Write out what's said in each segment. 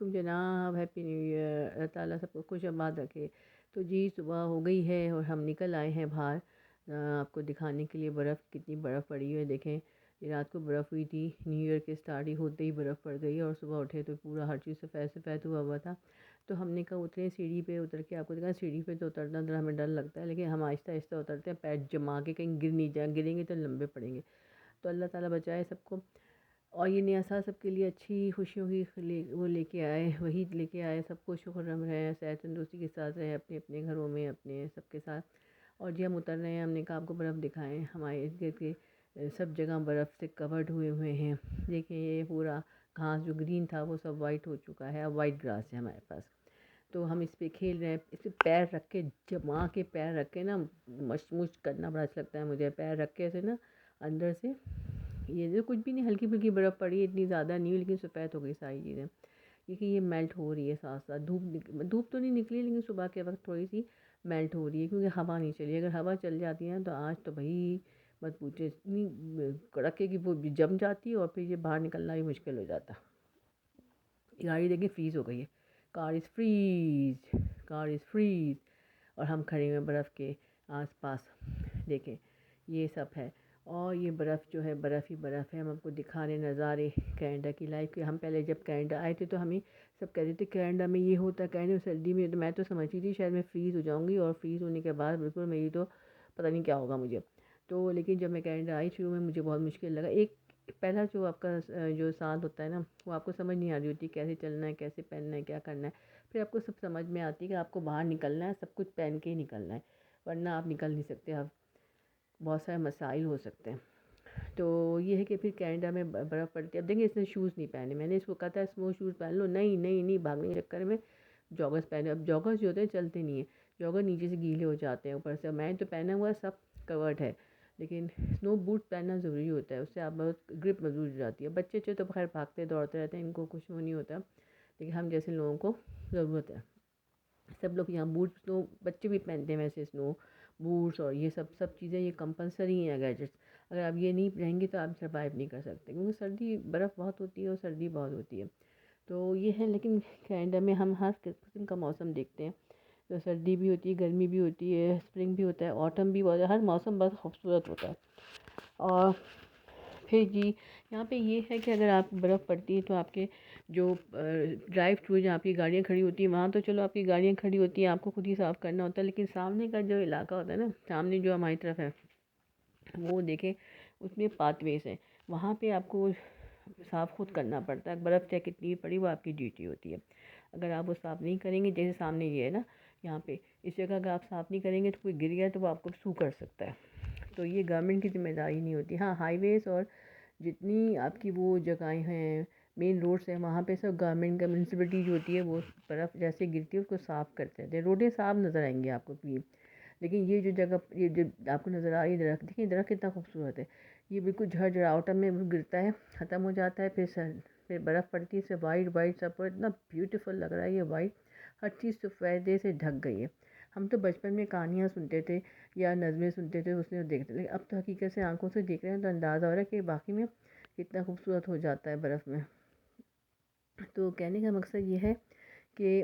वालेकुम जनाब, happy new year. अल्लाह ताला सबको खुश आबाद रखे। तो जी सुबह हो गई है और हम निकल आए हैं बाहर आपको दिखाने के लिए बर्फ़, कितनी बर्फ़ पड़ी हुई है। देखें, ये रात को बर्फ़ हुई थी, न्यू ईयर के स्टार्ट ही होते ही बर्फ़ पड़ गई और सुबह उठे तो पूरा हर चीज़ सफ़ेद सफ़ेद हुआ हुआ था। तो हमने कहा उतरे सीढ़ी पे, उतर के आपको दिखा। सीढ़ी पे तो उतरना तो हमें डर लगता है, लेकिन हम आहिस्ता आहिस्ता उतरते हैं, पैर जमा के, कहीं गिर नहीं जाए, गिरेंगे तो लंबे पड़ेंगे। तो अल्लाह ताला बचाए सबको। और ये नया साल सबके लिए अच्छी खुशियों की वो लेके आए, वही लेके आए, सबको शुक्र रहे, सेहत तंदुरुस्ती के साथ रहे, अपने अपने घरों में, अपने सबके साथ। और जी हम उतर रहे हैं, हमने कहा आपको बर्फ़ दिखाएं। हमारे इर्द गिर्द के सब जगह बर्फ़ से कवर्ड हुए हुए हैं। देखिए ये पूरा घास जो ग्रीन था वो सब वाइट हो चुका है, अब वाइट ग्रास है हमारे पास। तो हम इस पे खेल रहे हैं, इस पे पैर रख के, जमा के पैर रख के ना, मशमूश करना बड़ा अच्छा लगता है मुझे। पैर रख के ऐसे ना अंदर से, ये जो कुछ भी नहीं, हल्की फुल्की बर्फ़ पड़ी है, इतनी ज़्यादा नहीं हुई, लेकिन सफ़ेद हो गई सारी चीज़ें, क्योंकि ये मेल्ट हो रही है साथ साथ। धूप तो नहीं निकली, लेकिन सुबह के वक्त थोड़ी सी मेल्ट हो रही है, क्योंकि हवा नहीं चली। अगर हवा चल जाती है तो आज तो भाई मत पूछे, इतनी कड़के की वो जम जाती है और फिर ये बाहर निकलना भी मुश्किल हो जाता। गाड़ी देखिए फ्रीज़ हो गई है, car is freeze, car is freeze. और हम खड़े हुए बर्फ़ के आसपास, देखें ये सब है। और ये बर्फ़ जो है बर्फ़ ही बर्फ़ है। हम आपको दिखा रहे नज़ारे कनाडा की लाइफ के। हम पहले जब कनाडा आए थे तो हमें सब कहते थे कनाडा में ये होता है, कनाडा में सर्दी में, तो मैं तो समझती थी शायद मैं फ्रीज़ हो जाऊँगी, और फ्रीज़ होने के बाद बिल्कुल मेरी तो पता नहीं क्या होगा मुझे। तो लेकिन जब मैं कनाडा आई शुरू में मुझे बहुत मुश्किल लगा। एक पहला जो आपका जो साल होता है ना, वो आपको समझ नहीं आ रही होती कैसे चलना है, कैसे पहनना है, क्या करना है। फिर आपको सब समझ में आती है कि आपको बाहर निकलना है, सब कुछ पहन के ही निकलना है, वरना आप निकल नहीं सकते। आप बहुत सारे मसाइल हो सकते हैं। तो ये है कि फिर कनाडा में बर्फ़ पड़ती है। अब देखिए इसने शूज़ नहीं पहने, मैंने इसको कहा था स्नो शूज़ पहन लो, नहीं नहीं नहीं, भागने के चक्कर में जॉगर्स पहने। अब जॉगर्स जो होते हैं चलते नहीं हैं, जॉगर नीचे से गीले हो जाते हैं ऊपर से। मैंने तो पहना हुआ सब कवर्ड है, लेकिन स्नो बूट पहनना ज़रूरी होता है, उससे आप बहुत ग्रिप मजबूत हो जाती है। बच्चे तो खैर भागते दौड़ते रहते हैं, इनको कुछ वो नहीं होता, लेकिन हम जैसे लोगों को ज़रूरत है। सब लोग यहाँ बूट, स्नो बच्चे भी पहनते हैं वैसे, स्नो बूट्स और ये सब सब चीज़ें ये कंपलसरी हैं गैजेट्स। अगर आप ये नहीं पहनेंगे तो आप सर्वाइव नहीं कर सकते, क्योंकि सर्दी बर्फ़ बहुत होती है और सर्दी बहुत होती है। तो ये है, लेकिन कनाडा में हम हर किस्म का मौसम देखते हैं। तो सर्दी भी होती है, गर्मी भी होती है, स्प्रिंग भी होता है, ऑटम भी होता है, हर मौसम बहुत खूबसूरत होता है। और फिर जी यहाँ पे ये है कि अगर आप बर्फ़ पड़ती है तो आपके जो ड्राइव थ्रू जहाँ आपकी गाड़ियाँ खड़ी होती हैं, वहाँ तो चलो आपकी गाड़ियाँ खड़ी होती हैं, आपको खुद ही साफ़ करना होता है। लेकिन सामने का जो इलाका होता है ना, सामने जो हमारी तरफ है, वो देखें उसमें पाथवेज़ है, वहाँ पे आपको साफ़ खुद करना पड़ता है। बर्फ़ चाहे कितनी भी पड़ी, वो आपकी ड्यूटी होती है। अगर आप वो साफ़ नहीं करेंगे, जैसे सामने ये है ना, यहाँ पे इस जगह अगर आप साफ़ नहीं करेंगे तो कोई गिर गया तो वो आपको सू कर सकता है। तो ये गवर्नमेंट की ज़िम्मेदारी नहीं होती। हाँ, हाईवेज़ और जितनी आपकी वो जगहें हैं, मेन रोड्स हैं, वहाँ पे सब गवर्नमेंट का, म्यूनसिपलिटी जो होती है वो बर्फ़ जैसे गिरती है उसको साफ़ करते रहते हैं। रोडें साफ़ नज़र आएंगी आपको क्लीन। लेकिन ये जो जगह, ये जो आपको नज़र आ रही है दरख्त, देखिए दरख्त कितना खूबसूरत है। ये बिल्कुल झड़ ऑटम में गिरता है, ख़त्म हो जाता है, फिर बर्फ़ पड़ती है, इससे वाइट वाइट सब पर इतना ब्यूटीफुल लग रहा है ये वाइट। हर चीज़ सफ़ेदे से ढक गई है। हम तो बचपन में कहानियाँ सुनते थे या नज़में सुनते थे, उसमें देखते थे, अब तो हकीकत से आंखों से देख रहे हैं तो अंदाज़ा हो रहा है कि बाकी में कितना खूबसूरत हो जाता है बर्फ़ में। तो कहने का मकसद ये है कि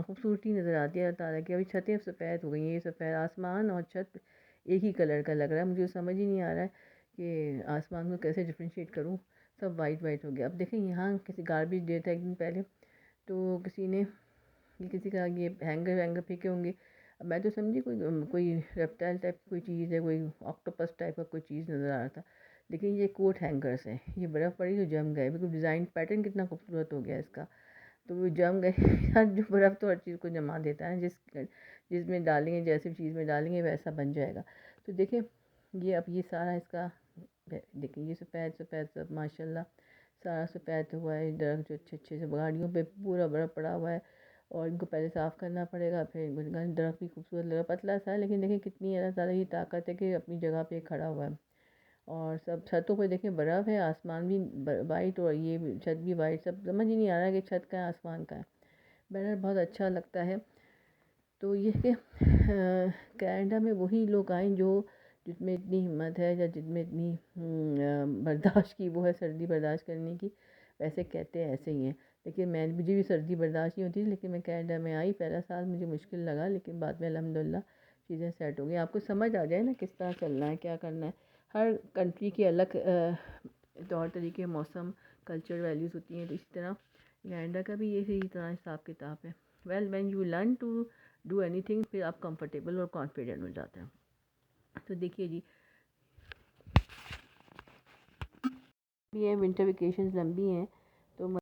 खूबसूरती नज़र आती है अल्लाह ताला की। अभी छतें सफ़ेद हो गई हैं, ये सफ़ेद आसमान और छत एक ही कलर का लग रहा है। मुझे समझ ही नहीं आ रहा है कि आसमान को कैसे डिफ्रेंशिएट करूँ, सब वाइट वाइट हो गया। अब देखें यहाँ किसी गार्बेज डे था एक दिन पहले, तो किसी ने ये किसी का ये हैंगर वैंगर फेंके होंगे। अब मैं तो समझी कोई कोई रेप्टाइल टाइप कोई चीज़ है, कोई ऑक्टोपस टाइप का कोई चीज़ नज़र आ रहा था, लेकिन ये कोट हैंगर्स हैं। ये बर्फ़ पड़ी तो जम गए, बिल्कुल डिज़ाइन पैटर्न कितना खूबसूरत हो गया इसका, तो वो जम गए। यार जो बर्फ़ तो हर चीज़ को जमा देता है, जिसमें डालेंगे, जैसे चीज़ में डालेंगे वैसा बन जाएगा। तो देखिए ये अब ये सारा इसका, देखिए ये सफ़ेद सफ़ेद सब माशाल्लाह सारा सफ़ेद हुआ है। दरख्त जो अच्छे अच्छे से गाड़ियों पे पूरा बर्फ़ पड़ा हुआ है, और इनको पहले साफ़ करना पड़ेगा। फिर दरख्त भी खूबसूरत लगा, पतला सा है, लेकिन देखिए कितनी अल्लाह ताला की ताकत है कि अपनी जगह पे खड़ा हुआ है। और सब छतों पे देखिए बर्फ़ है, आसमान भी वाइट, और ये भी छत भी वाइट। सब समझ ही नहीं आ रहा है कि छत का है आसमान का है। बहरहाल बहुत अच्छा लगता है। तो ये कि कनाडा में वही लोग आए जो जिसमें इतनी हिम्मत है, या जिसमें इतनी बर्दाश्त की वो है, सर्दी बर्दाश्त करने की। वैसे कहते हैं ऐसे ही हैं, लेकिन मुझे भी सर्दी बर्दाश्त नहीं होती, लेकिन मैं कनाडा में आई, पहला साल मुझे मुश्किल लगा, लेकिन बाद में अल्हम्दुलिल्लाह चीज़ें सेट हो गई। आपको समझ आ जाए ना किस तरह चलना है, क्या करना है। हर कंट्री की अलग तौर तरीके, मौसम, कल्चर, वैल्यूज़ होती हैं, तो इसी तरह कनाडा का भी यही तरह हिसाब किताब है। Well when you learn to do anything, फिर आप कंफर्टेबल और कॉन्फिडेंट हो जाते हैं। तो देखिए जी, ये विंटर वेकेशंस लंबी हैं,